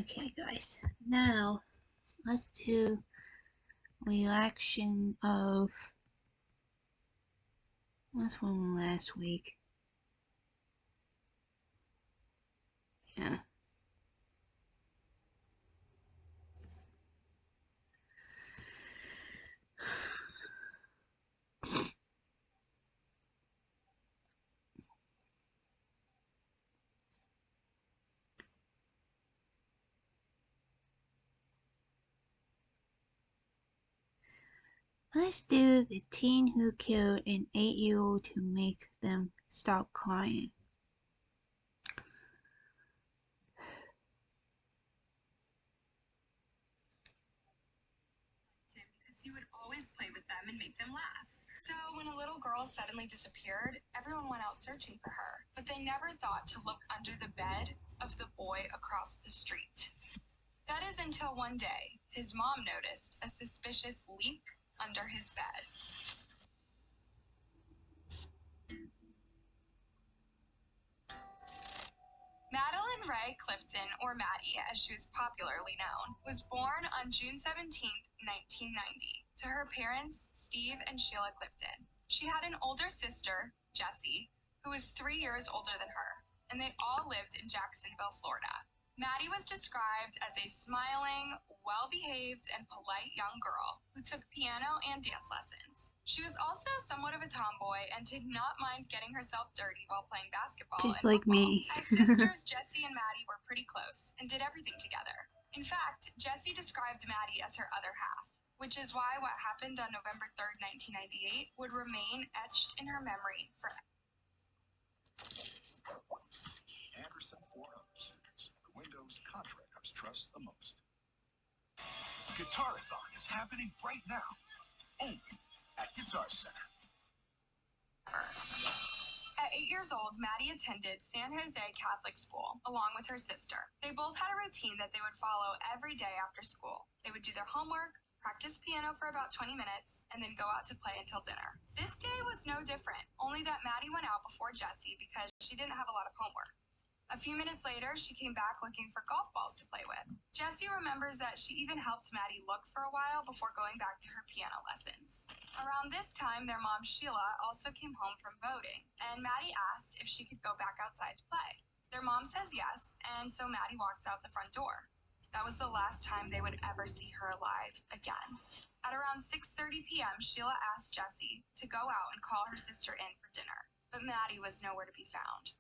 Okay, guys. Now, let's do reaction of what's one last week. Yeah. Let's do the teen who killed an 8-year-old to make them stop crying. Because he would always play with them and make them laugh. So when a little girl suddenly disappeared, everyone went out searching for her. But they never thought to look under the bed of the boy across the street. That is until one day, his mom noticed a suspicious leak under his bed. Madeline Ray Clifton, or Maddie as she was popularly known, was born on June 17, 1990, to her parents, Steve and Sheila Clifton. She had an older sister, Jessie, who was 3 years older than her, and they all lived in Jacksonville, Florida. Maddie was described as a smiling, well-behaved, and polite young girl who took piano and dance lessons. She was also somewhat of a tomboy and did not mind getting herself dirty while playing basketball Just and like football. me. As sisters, Jessie and Maddie were pretty close and did everything together. In fact, Jessie described Maddie as her other half, which is why what happened on November 3rd, 1998 would remain etched in her memory forever. Andersen Ford Auto Centers, the windows contractors trust the most. Guitarathon is happening right now, only at Guitar Center. At 8 years old, Maddie attended San Jose Catholic School along with her sister. They both had a routine that they would follow every day after school. They would do their homework, practice piano for about 20 minutes, and then go out to play until dinner. This day was no different, only that Maddie went out before Jessie because she didn't have a lot of homework. A few minutes later, she came back looking for golf balls to play with. Jessie remembers that she even helped Maddie look for a while before going back to her piano lessons. Around this time, their mom, Sheila, also came home from voting, and Maddie asked if she could go back outside to play. Their mom says yes, and so Maddie walks out the front door. That was the last time they would ever see her alive again. At around 6:30 p.m., Sheila asked Jessie to go out and call her sister in for dinner, but Maddie was nowhere to be found.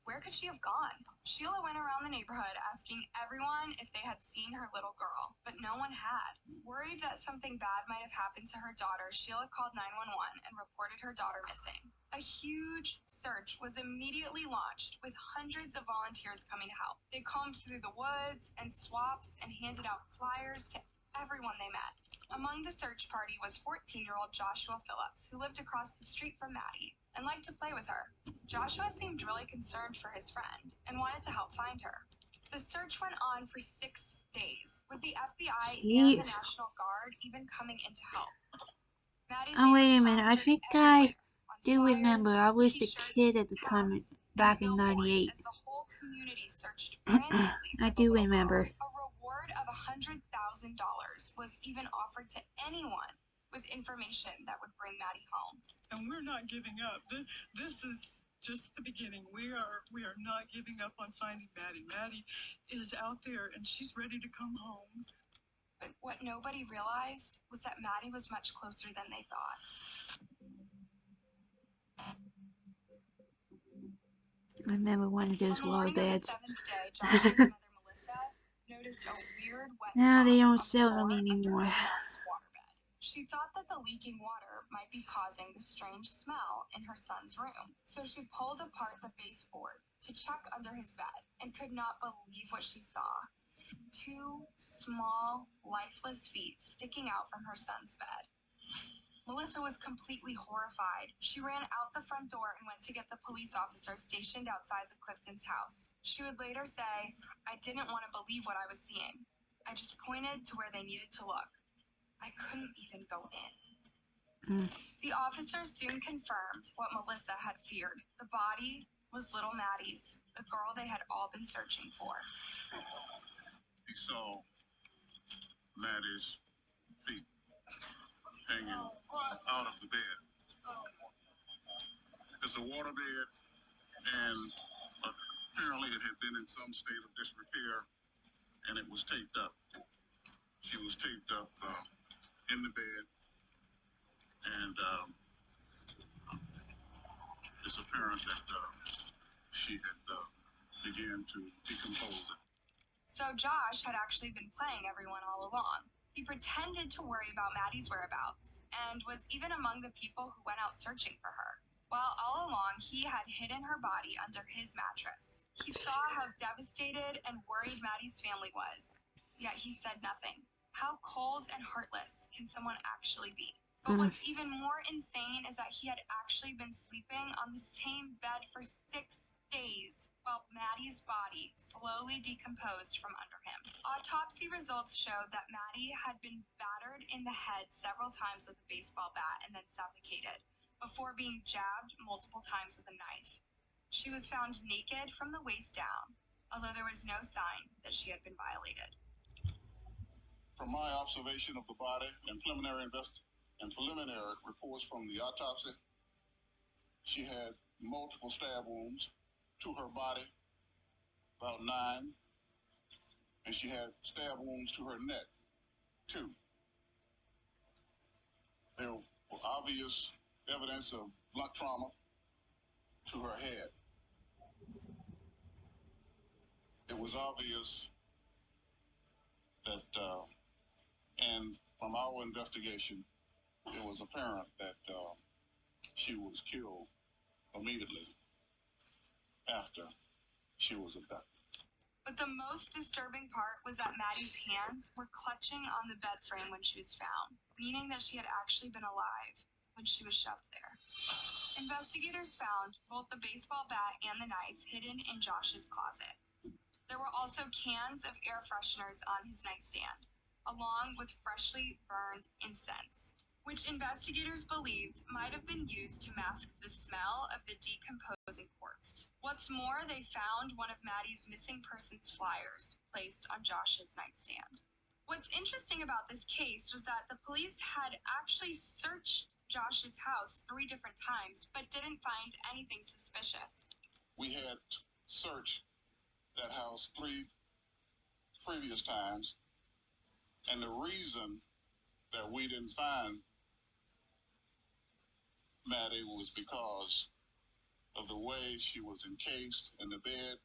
Where could she have gone? Sheila went around the neighborhood asking everyone if they had seen her little girl, but no one had. Worried that something bad might have happened to her daughter, Sheila called 911 and reported her daughter missing. A huge search was immediately launched, with hundreds of volunteers coming to help. They combed through the woods and swamps and handed out flyers to everyone they met. Among the search party was 14-year-old Joshua Phillips, who lived across the street from Maddie and liked to play with her. Joshua seemed really concerned for his friend and wanted to help find her. The search went on for 6 days, with the FBI and the National Guard even coming in to help. Oh, wait a minute. I think I do remember. I was the kid at the time, back in 98. I do remember. A reward of $100,000 was even offered to anyone with information that would bring Maddie home. And we're not giving up. This is just the beginning. We are not giving up on finding Maddie. Maddie is out there and she's ready to come home. But what nobody realized was that Maddie was much closer than they thought. I remember one of those water beds. Now they don't sell them anymore. She thought that the leaking water might be causing the strange smell in her son's room, so she pulled apart the baseboard to check under his bed and could not believe what she saw. 2 small, lifeless feet sticking out from her son's bed. Melissa was completely horrified. She ran out the front door and went to get the police officer stationed outside the Clifton's house. She would later say, "I didn't want to believe what I was seeing. I just pointed to where they needed to look. I couldn't even go in." The officers soon confirmed what Melissa had feared. The body was little Maddie's, the girl they had all been searching for. he saw Maddie's feet hanging out of the bed. It's a waterbed, and apparently it had been in some state of disrepair, and it was taped up. She was taped up in the bed, and it's apparent that she had began to decompose it. So Josh had actually been playing everyone all along. He pretended to worry about Maddie's whereabouts and was even among the people who went out searching for her. While all along, he had hidden her body under his mattress. He saw how devastated and worried Maddie's family was, yet he said nothing. How cold and heartless can someone actually be? But what's even more insane is that he had actually been sleeping on the same bed for 6 days while Maddie's body slowly decomposed from under him. Autopsy results showed that Maddie had been battered in the head several times with a baseball bat and then suffocated before being jabbed multiple times with a knife. She was found naked from the waist down, although there was no sign that she had been violated. From my observation of the body and preliminary reports from the autopsy, she had multiple stab wounds to her body, about 9, and she had stab wounds to her neck, 2. There were obvious evidence of blunt trauma to her head. It was obvious that, and from our investigation, it was apparent that she was killed immediately after she was abducted. But the most disturbing part was that Maddie's hands were clutching on the bed frame when she was found, meaning that she had actually been alive when she was shoved there. Investigators found both the baseball bat and the knife hidden in Josh's closet. There were also cans of air fresheners on his nightstand, along with freshly burned incense, which investigators believed might have been used to mask the smell of the decomposing corpse. What's more, they found one of Maddie's missing persons flyers placed on Josh's nightstand. What's interesting about this case was that the police had actually searched Josh's house 3 different times, but didn't find anything suspicious. We had searched that house 3 previous times, and the reason that we didn't find Maddie was because of the way she was encased in the bed.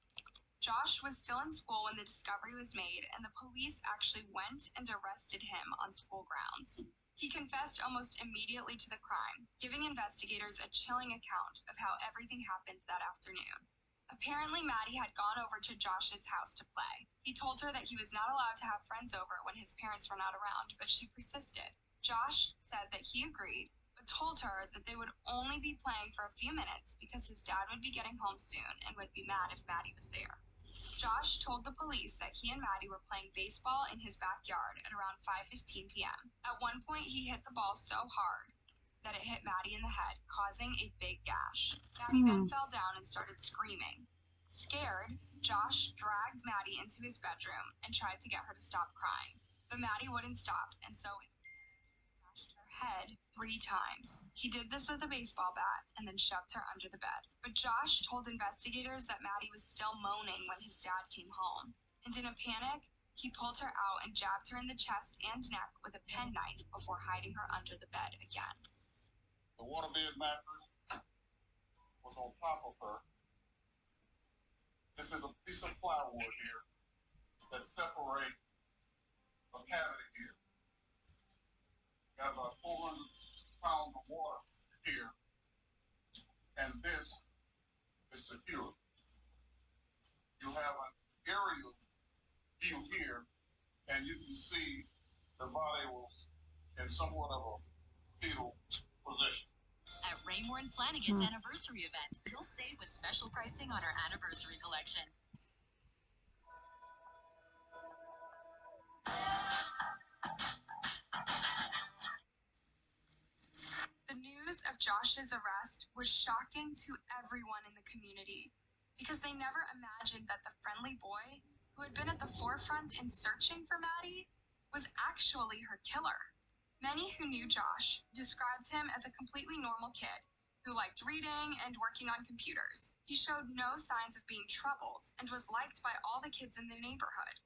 Josh was still in school when the discovery was made, and the police actually went and arrested him on school grounds. He confessed almost immediately to the crime, giving investigators a chilling account of how everything happened that afternoon. Apparently, Maddie had gone over to Josh's house to play. He told her that he was not allowed to have friends over when his parents were not around, but she persisted. Josh said that he agreed, but told her that they would only be playing for a few minutes because his dad would be getting home soon and would be mad if Maddie was there. Josh told the police that he and Maddie were playing baseball in his backyard at around 5:15 p.m. At one point, he hit the ball so hard that it hit Maddie in the head, causing a big gash. Maddie then fell down and started screaming. Scared, Josh dragged Maddie into his bedroom and tried to get her to stop crying. But Maddie wouldn't stop, and so he smashed her head 3 times. He did this with a baseball bat and then shoved her under the bed. But Josh told investigators that Maddie was still moaning when his dad came home. And in a panic, he pulled her out and jabbed her in the chest and neck with a penknife before hiding her under the bed again. The waterbed mattress was on top of her. This is a piece of plywood here that separates a cavity here. Got about 400 pounds of water here, and this is secure. You have an aerial view here, and you can see the body was in somewhat of a fetal position. At Raymore and Flanagan's anniversary event, you'll save with special pricing on our anniversary collection. The news of Josh's arrest was shocking to everyone in the community because they never imagined that the friendly boy who had been at the forefront in searching for Maddie, was actually her killer. Many who knew Josh described him as a completely normal kid who liked reading and working on computers. He showed no signs of being troubled and was liked by all the kids in the neighborhood.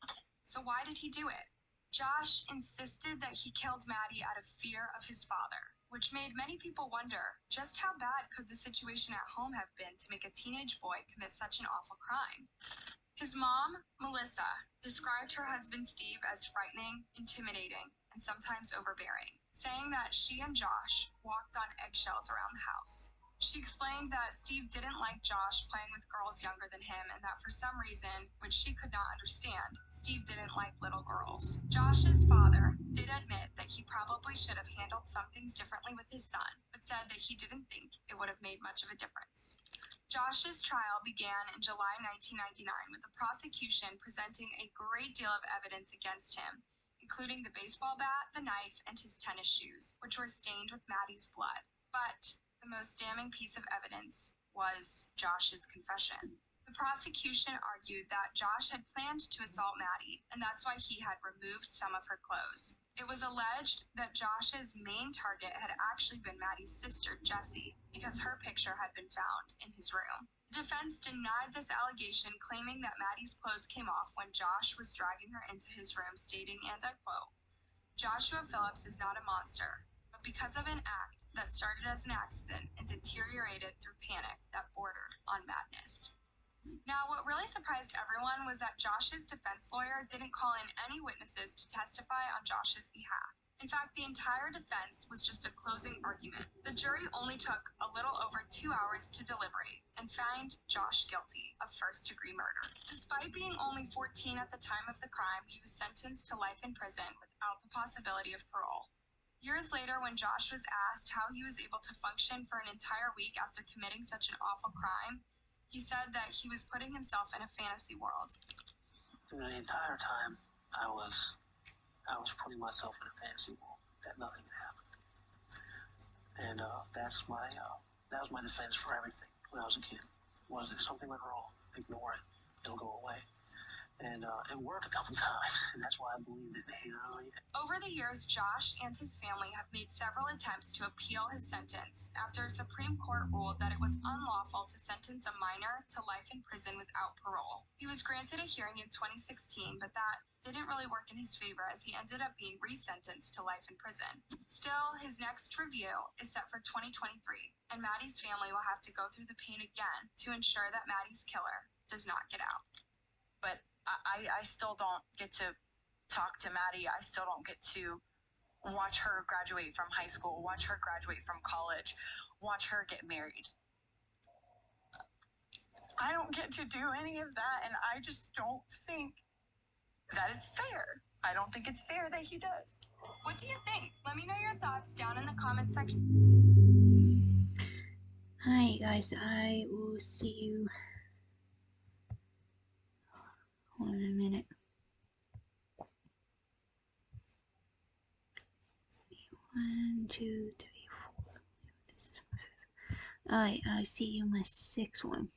So why did he do it? Josh insisted that he killed Maddie out of fear of his father, which made many people wonder just how bad could the situation at home have been to make a teenage boy commit such an awful crime. His mom, Melissa, described her husband Steve as frightening, intimidating, and sometimes overbearing, saying that she and Josh walked on eggshells around the house. She explained that Steve didn't like Josh playing with girls younger than him, and that for some reason, which she could not understand, Steve didn't like little girls. Josh's father did admit that he probably should have handled some things differently with his son, but said that he didn't think it would have made much of a difference. Josh's trial began in July 1999 with the prosecution presenting a great deal of evidence against him, including the baseball bat, the knife, and his tennis shoes, which were stained with Maddie's blood. But the most damning piece of evidence was Josh's confession. The prosecution argued that Josh had planned to assault Maddie, and that's why he had removed some of her clothes. It was alleged that Josh's main target had actually been Maddie's sister, Jessie, because her picture had been found in his room. The defense denied this allegation, claiming that Maddie's clothes came off when Josh was dragging her into his room, stating, and I quote, "Joshua Phillips is not a monster, but because of an act that started as an accident and deteriorated through panic that bordered on madness." Now, what really surprised everyone was that Josh's defense lawyer didn't call in any witnesses to testify on Josh's behalf. In fact, the entire defense was just a closing argument. The jury only took a little over 2 hours to deliberate and found Josh guilty of first-degree murder. Despite being only 14 at the time of the crime, he was sentenced to life in prison without the possibility of parole. Years later, when Josh was asked how he was able to function for an entire week after committing such an awful crime, he said that he was putting himself in a fantasy world. The entire time, I was putting myself in a fantasy world that nothing had happened, and that was my defense for everything when I was a kid. Was if something went wrong, ignore it; it'll go away. And it worked a couple times, and that's why I believed it. Over the years, Josh and his family have made several attempts to appeal his sentence after a Supreme Court ruled that it was unlawful to sentence a minor to life in prison without parole. He was granted a hearing in 2016, but that didn't really work in his favor as he ended up being resentenced to life in prison. Still, his next review is set for 2023, and Maddie's family will have to go through the pain again to ensure that Maddie's killer does not get out. But I still don't get to talk to Maddie. I still don't get to watch her graduate from high school, watch her graduate from college, watch her get married. I don't get to do any of that, and I just don't think that it's fair. I don't think it's fair that he does. What do you think? Let me know your thoughts down in the comment section. Hi guys, I will see you. Hold on a minute. 1, 2, 3, 4. This is my 5th. Alright, I'll see you in my 6th one.